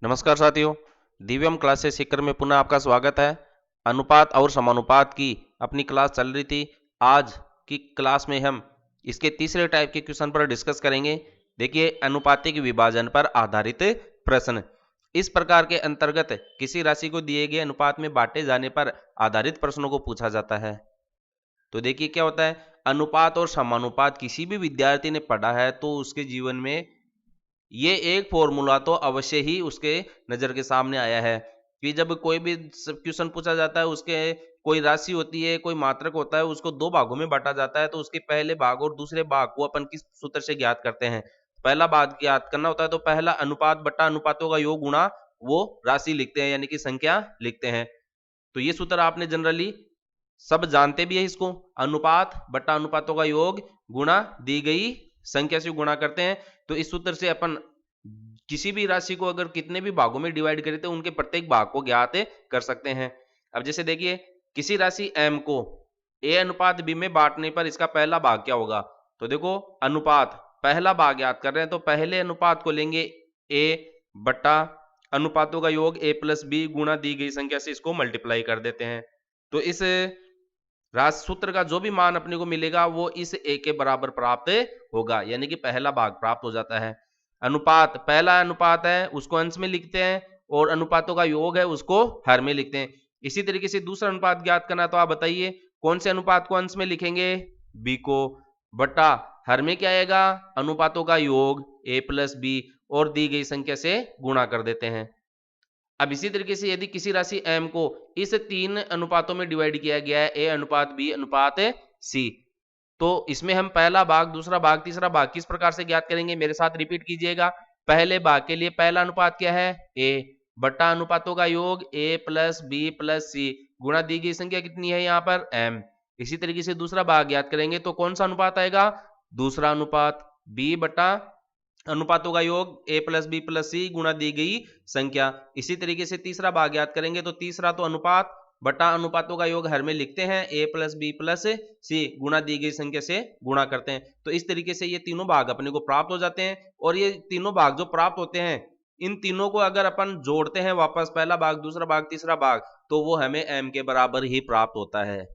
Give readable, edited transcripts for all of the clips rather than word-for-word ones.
नमस्कार साथियों, दिव्यम क्लासेस सीकर में पुनः आपका स्वागत है। अनुपात और समानुपात की अपनी क्लास चल रही थी। आज की क्लास में हम इसके तीसरे टाइप के क्वेश्चन पर डिस्कस करेंगे। देखिए, अनुपातिक विभाजन पर आधारित प्रश्न। इस प्रकार के अंतर्गत किसी राशि को दिए गए अनुपात में बांटे जाने पर आधारित प्रश्नों को पूछा जाता है। तो देखिए क्या होता है, अनुपात और समानुपात किसी भी विद्यार्थी ने पढ़ा है तो उसके जीवन में ये एक फॉर्मूला तो अवश्य ही उसके नजर के सामने आया है कि जब कोई भी क्वेश्चन पूछा जाता है, उसके कोई राशि होती है, कोई मात्रक होता है, उसको दो भागों में बांटा जाता है, तो उसके पहले भाग और दूसरे भाग को अपन किस सूत्र से ज्ञात करते हैं। पहला भाग ज्ञात करना होता है तो पहला अनुपात बटा अनुपातों का योग गुणा वो राशि लिखते हैं, यानी कि संख्या लिखते हैं। तो ये सूत्र आपने जनरली सब जानते भी है इसको। अनुपात बटा अनुपातों का योग गुणा दी गई संख्या से गुणा करते हैं। तो इस सूत्र से अपन किसी भी राशि को अगर कितने भी भागों में डिवाइड करें तो उनके प्रत्येक भाग को ज्ञात कर सकते हैं। अब जैसे देखिए, किसी राशि m को a अनुपात b में बांटने पर इसका पहला भाग क्या होगा। तो देखो, अनुपात पहला भाग ज्ञात कर रहे हैं तो पहले अनुपात को लेंगे a बटा अनुपातों का योग a प्लस बी गुणा दी गई संख्या से इसको मल्टीप्लाई कर देते हैं। तो इस राशि सूत्र का जो भी मान अपने को मिलेगा वो इस a के बराबर प्राप्त होगा, यानी कि पहला भाग प्राप्त हो जाता है। अनुपात पहला अनुपात है उसको अंश में लिखते हैं और अनुपातों का योग है उसको हर में लिखते हैं। इसी तरीके से दूसरा अनुपात ज्ञात करना, तो आप बताइए कौन से अनुपात को अंश में लिखेंगे, b को, बटा हर में क्या आएगा, अनुपातों का योग a प्लस बी और दी गई संख्या से गुणा कर देते हैं। अब इसी तरीके से यदि किसी राशि m को इस तीन अनुपातों में डिवाइड किया गया है, a अनुपात b अनुपात c, तो इसमें हम पहला भाग, दूसरा भाग, तीसरा भाग किस प्रकार से ज्ञात करेंगे, मेरे साथ रिपीट कीजिएगा। पहले भाग के लिए पहला अनुपात क्या है, a बटा अनुपातों का योग a प्लस बी प्लस सी गुणा दी गई संख्या कितनी है यहाँ पर m। इसी तरीके से दूसरा भाग ज्ञात करेंगे तो कौन सा अनुपात आएगा, दूसरा अनुपात b बटा अनुपातों का योग a प्लस बी प्लस सी गुणा दी गई संख्या। इसी तरीके से तीसरा भाग ज्ञात करेंगे तो तीसरा तो अनुपात बटा अनुपातों का योग हर में लिखते हैं, a प्लस बी प्लस सी गुणा दी गई संख्या से गुणा करते हैं। तो इस तरीके से ये तीनों भाग अपने को प्राप्त हो जाते हैं। और ये तीनों भाग जो प्राप्त होते हैं, इन तीनों को अगर अपन जोड़ते हैं वापस, पहला भाग, दूसरा भाग, तीसरा भाग, तो वो हमें m के बराबर ही प्राप्त होता है।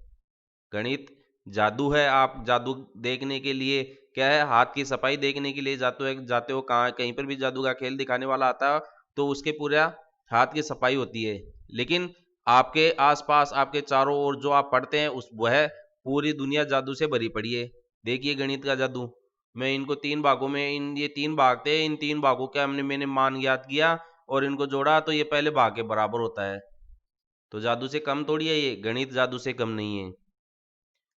गणित जादू है। आप जादू देखने के लिए क्या है, हाथ की सफाई देखने के लिए जाते हो कहाँ, कहीं पर भी जादू का खेल दिखाने वाला आता है तो उसके पूरा हाथ की सफाई होती है। लेकिन आपके आसपास, आपके चारों ओर जो आप पढ़ते हैं उस वह पूरी दुनिया जादू से भरी पड़ी है। देखिए गणित का जादू, मैं इनको तीन भागों में, ये तीन भाग थे, इन तीन भागों के मैंने मान ज्ञात किया और इनको जोड़ा तो ये पहले भाग के बराबर होता है। तो जादू से कम थोड़ी है ये, गणित जादू से कम नहीं है।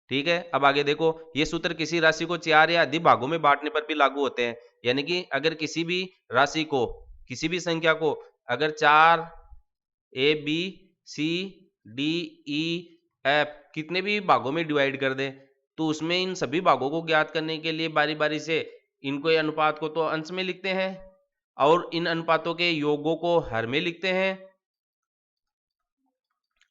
ठीक है, अब आगे देखो, ये सूत्र किसी राशि को चार या अधिक भागों में बांटने पर भी लागू होते हैं। यानी कि अगर किसी भी राशि को, किसी भी संख्या को अगर चार, A B C D E F कितने भी भागों में डिवाइड कर दे तो उसमें इन सभी भागों को ज्ञात करने के लिए बारी बारी से इनको, अनुपात को तो अंश में लिखते हैं और इन अनुपातों के योगों को हर में लिखते हैं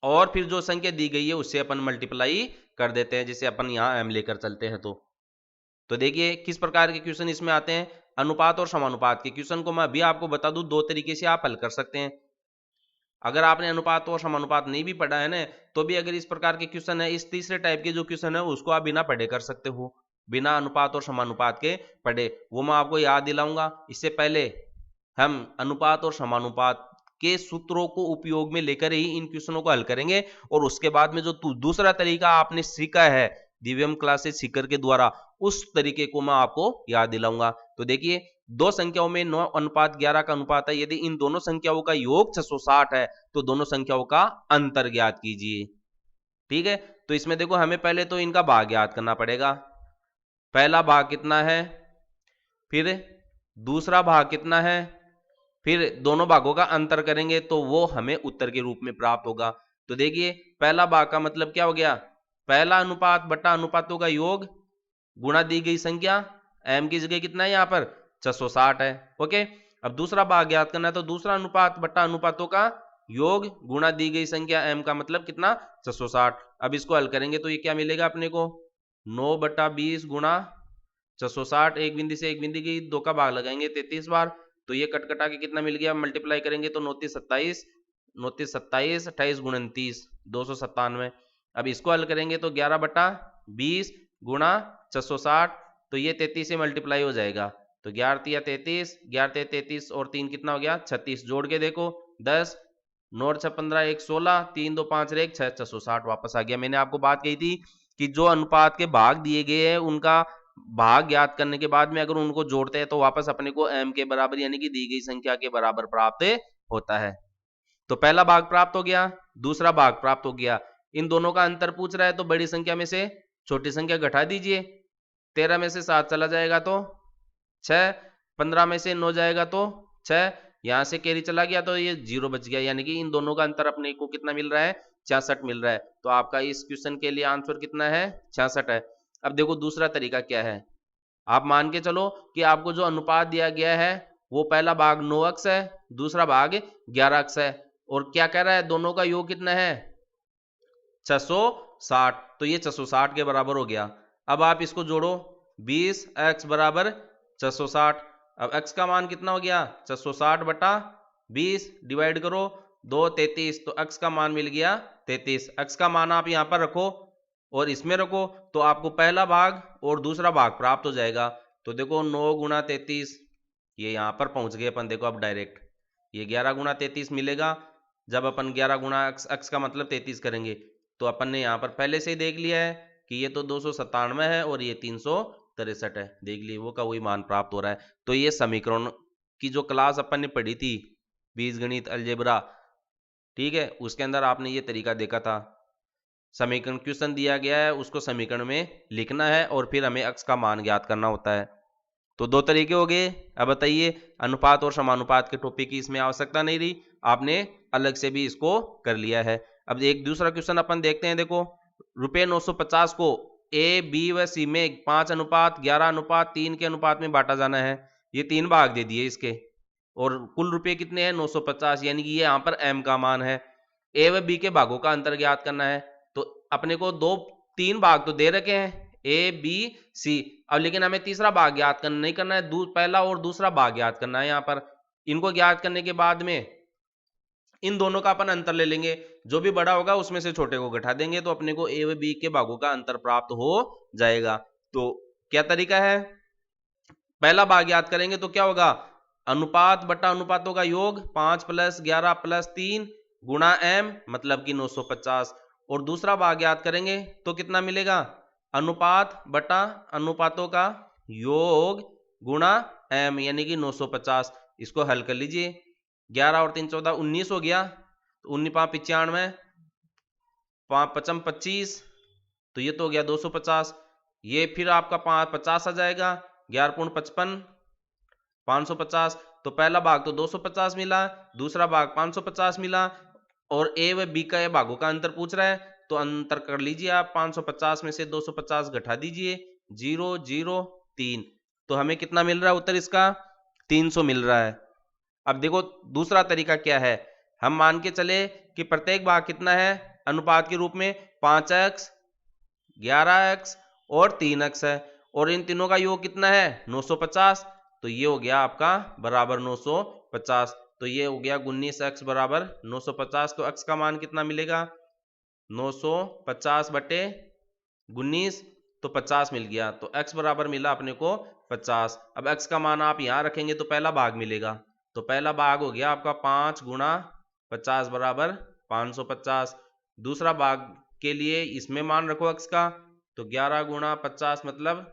और फिर जो संख्या दी गई है उससे अपन मल्टीप्लाई कर देते हैं, जिसे अपन यहाँ m लेकर चलते हैं। तो देखिए किस प्रकार के क्वेश्चन इसमें आते हैं। अनुपात और समानुपात के क्वेश्चन को मैं अभी आपको बता दूं, दो तरीके से आप हल कर सकते हैं। अगर आपने अनुपात और समानुपात नहीं भी पढ़ा है ना, तो भी अगर इस प्रकार के क्वेश्चन है, इस तीसरे टाइप के जो क्वेश्चन है उसको आप बिना पढ़े कर सकते हो, बिना अनुपात और समानुपात के पढ़े। वो मैं आपको याद दिलाऊंगा। इससे पहले हम अनुपात और समानुपात के सूत्रों को उपयोग में लेकर ही इन क्वेश्चनों को हल करेंगे और उसके बाद में जो दूसरा तरीका आपने सीखा है दिव्यम क्लासेस सीकर के द्वारा, उस तरीके को मैं आपको याद दिलाऊंगा। तो देखिए, दो संख्याओं में 9 अनुपात 11 का अनुपात है। यदि इन दोनों संख्याओं का योग 660 है तो दोनों संख्याओं का अंतर ज्ञात कीजिए। ठीक है, तो इसमें देखो हमें पहले तो इनका भाग ज्ञात करना पड़ेगा। पहला भाग कितना है, फिर दूसरा भाग कितना है, फिर दोनों भागों का अंतर करेंगे तो वो हमें उत्तर के रूप में प्राप्त होगा। तो देखिए, पहला भाग का मतलब क्या हो गया, पहला अनुपात बटा अनुपातों का योग गुणा दी गई संख्या, m की जगह कितना है यहाँ पर 660 है। ओके, अब दूसरा भाग ज्ञात करना है तो दूसरा अनुपात बटा अनुपातों का योग गुणा दी गई संख्या m का मतलब कितना 660। अब इसको हल करेंगे तो ये क्या मिलेगा अपने को, 9 बटा 20 गुणा 660, एक बिंदी से एक बिंदी की दो का भाग लगाएंगे 33 बार, तो ये कट कटा के कितना मिल गया, मल्टीप्लाई करेंगे तो 29 27 28 गुणन 30 297। अब इसको हल करेंगे तो 11/20 गुणा 660, तो ये 33 से मल्टीप्लाई हो जाएगा, तो 11 33, 11 33 और 3 कितना हो गया 36, जोड़ के देखो 10 9 6 15 1 16 3 2 5 1 6 660 वापस आ गया। मैंने आपको बात कही थी कि जो अनुपात के भाग दिए गए हैं उनका भाग ज्ञात करने के बाद में अगर उनको जोड़ते हैं तो वापस अपने को m के बराबर यानी कि दी गई संख्या के बराबर प्राप्त होता है। तो पहला भाग प्राप्त हो गया, दूसरा भाग प्राप्त हो गया, इन दोनों का अंतर पूछ रहा है तो बड़ी संख्या में से छोटी संख्या घटा दीजिए, 13 में से 7 चला जाएगा तो 6, 15 में से 9 जाएगा तो 6, यहां से कैरी चला गया तो ये 0 बच गया, यानी कि इन दोनों का अंतर अपने को कितना मिल रहा है 66 मिल रहा है। तो आपका इस क्वेश्चन के लिए आंसर कितना है 66 है। अब देखो दूसरा तरीका क्या है, आप मान के चलो कि आपको जो अनुपात दिया गया है वो पहला भाग 9 अक्स है, दूसरा भाग 11 अक्स है, और क्या कह रहा है दोनों का योग कितना है 660, तो ये 660 के बराबर हो गया। अब आप इसको जोड़ो 20x बराबर 660, अब x का मान कितना हो गया 660/20 डिवाइड करो 2 33, तो x का मान मिल गया 33। x का मान आप यहां पर रखो और इसमें रखो तो आपको पहला भाग और दूसरा भाग प्राप्त हो जाएगा। तो देखो 9 गुणा 33, ये यहां पर पहुंच गए अपन, देखो अब डायरेक्ट ये 11 गुणा 33 मिलेगा, जब अपन 11 गुणा x का मतलब 33 करेंगे तो अपन ने यहाँ पर पहले से ही देख लिया है कि ये तो 297 है और ये 363 है, देख लिए वो का वही मान प्राप्त हो रहा है। तो ये समीकरण की जो क्लास अपन ने पढ़ी थी बीजगणित अलजेब्रा, ठीक है, उसके अंदर आपने ये तरीका देखा था, समीकरण क्वेश्चन दिया गया है उसको समीकरण में लिखना है और फिर हमें x का मान ज्ञात करना होता है। तो दो तरीके हो गए। अब बताइए अनुपात और समानुपात के टॉपिक की इसमें आवश्यकता नहीं रही, आपने अलग से भी इसको कर लिया है। अब एक दूसरा क्वेश्चन अपन देखते हैं, देखो रुपए 950 को ए बी व सी में 5:11:3 के अनुपात में बांटा जाना है, ये 3 भाग दे दिए इसके, और कुल रुपए कितने हैं 950, यानी कि ये यहाँ पर m का मान है। ए व बी के भागों का अंतर ज्ञात करना है, तो अपने को 3 भाग तो दे रखे हैं ए बी सी, अब लेकिन हमें तीसरा भाग ज्ञात करना नहीं करना है, पहला और दूसरा भाग ज्ञात करना है। यहाँ पर इनको ज्ञात करने के बाद में इन दोनों का अपन अंतर ले लेंगे, जो भी बड़ा होगा उसमें से छोटे को घटा देंगे तो अपने को ए व बी के भागों का अंतर प्राप्त हो जाएगा। तो क्या तरीका है, पहला भाग ज्ञात करेंगे तो क्या होगा अनुपात बटा अनुपातों का योग 5 + 11 + 3 गुणा m मतलब कि 950, और दूसरा भाग ज्ञात करेंगे तो कितना मिलेगा अनुपात बटा अनुपातों का योग गुणा m यानी कि 950। इसको हल कर लीजिए, 11 और 3 14 19 हो गया, तो 19 5 95 5 5 25, तो ये तो हो गया 250, ये फिर आपका 50 आ जाएगा, 11 × 55 550, तो पहला भाग तो 250 मिला, दूसरा भाग 550 मिला, और ए व बी का भागों का अंतर पूछ रहा है तो अंतर कर लीजिए आप, 550 में से 250 घटा दीजिए 0 0 3, तो हमें कितना मिल रहा है उत्तर इसका 300 मिल रहा है। अब देखो दूसरा तरीका क्या है, हम मान के चले कि प्रत्येक भाग कितना है अनुपात के रूप में 5x 11x और 3x है, और इन तीनों का योग कितना है 950, तो ये हो गया आपका बराबर 950, तो ये हो गया 19x बराबर 950, तो x का मान कितना मिलेगा 950/19, तो 50 मिल गया, तो x बराबर मिला अपने को 50। अब x का मान आप यहां रखेंगे तो पहला भाग मिलेगा, तो पहला भाग हो गया आपका 5 × 50 बराबर 550, दूसरा भाग के लिए इसमें मान रखो x का, तो 11 × 50 मतलब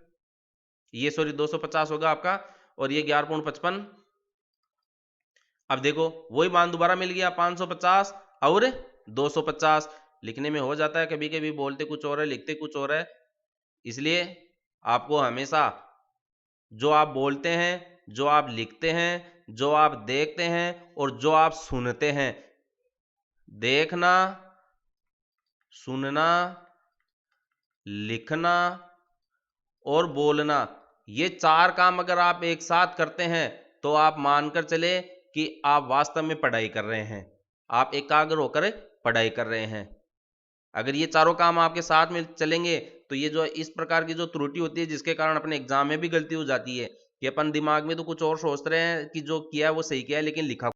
ये 250 होगा आपका, और ये 11 × 55, अब देखो वही मान दोबारा मिल गया 550 और 250, लिखने में हो जाता है कभी कभी, बोलते कुछ और है लिखते कुछ और है, इसलिए आपको हमेशा जो आप बोलते हैं, जो आप लिखते हैं, जो आप देखते हैं और जो आप सुनते हैं, देखना सुनना लिखना और बोलना, ये 4 काम अगर आप एक साथ करते हैं तो आप मानकर चले कि आप वास्तव में पढ़ाई कर रहे हैं, आप एकाग्र होकर पढ़ाई कर रहे हैं। अगर ये चारों काम आपके साथ में चलेंगे तो ये जो इस प्रकार की जो त्रुटि होती है जिसके कारण अपने एग्जाम में भी गलती हो जाती है, कि अपन दिमाग में तो कुछ और सोच रहे हैं कि जो किया है वो सही किया है, लेकिन लिखा